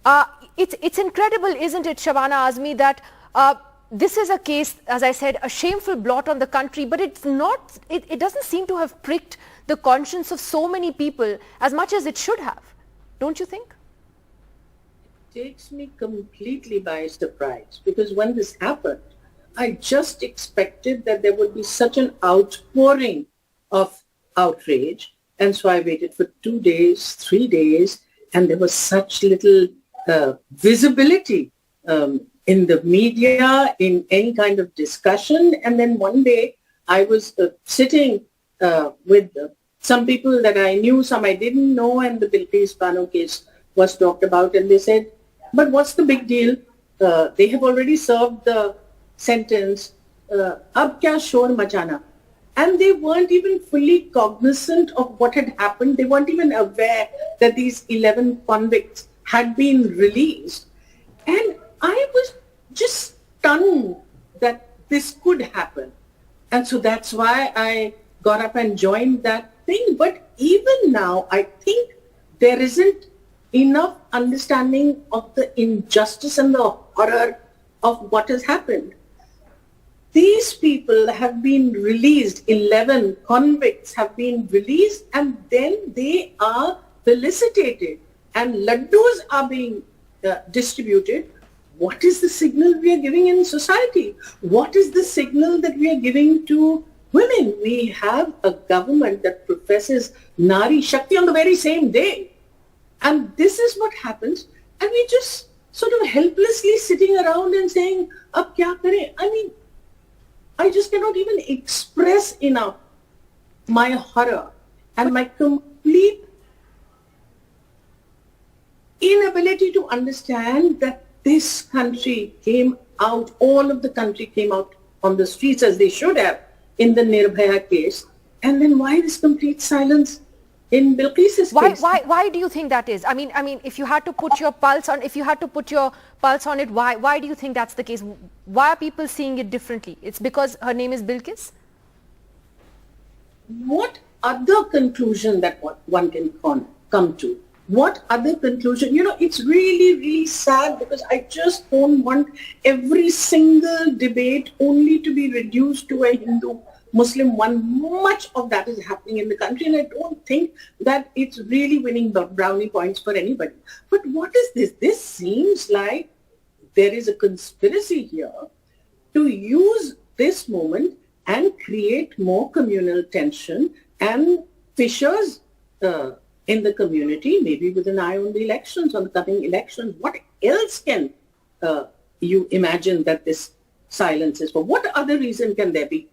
It's incredible, isn't it, Shabana Azmi, that this is a case, as I said, a shameful blot on the country, but it's not. It doesn't seem to have pricked the conscience of so many people as much as it should have. Don't you think? It takes me completely by surprise, because when this happened, I just expected that there would be such an outpouring of outrage. And so I waited for 2 days, 3 days, and there was such little visibility in the media, in any kind of discussion. And then one day I was sitting with some people that I knew, some I didn't know, and the Bilkis Bano case was talked about. And they said, but what's the big deal? They have already served the sentence. Ab kya shor machana? And they weren't even fully cognizant of what had happened. They weren't even aware that these 11 convicts had been released. And I was just stunned that this could happen. And so that's why I got up and joined that thing. But even now, I think there isn't enough understanding of the injustice and the horror of what has happened. These people have been released, 11 convicts have been released, and then they are felicitated and laddus are being distributed. What is the signal we are giving in society? What is the signal that we are giving to women? We have a government that professes Nari Shakti on the very same day. And this is what happens. And we just sort of helplessly sitting around and saying, ab kya kare? I mean, I just cannot even express enough my horror and my complete inability to understand that this country came out, all of the country came out on the streets as they should have in the Nirbhaya case. And then why this complete silence in Bilkis's case? Why do you think that is? I mean, if you had to put your pulse on, it, why do you think that's the case? Why are people seeing it differently? It's because her name is Bilkis? What other conclusion that one can come to? What other conclusion? You know, it's really, really sad, because I just don't want every single debate only to be reduced to a Hindu-Muslim one. Much of that is happening in the country, and I don't think that it's really winning the brownie points for anybody. But what is this? This seems like there is a conspiracy here to use this moment and create more communal tension and fissures in the community, maybe with an eye on the elections, on the coming elections. What else can you imagine that this silence is for? What other reason can there be?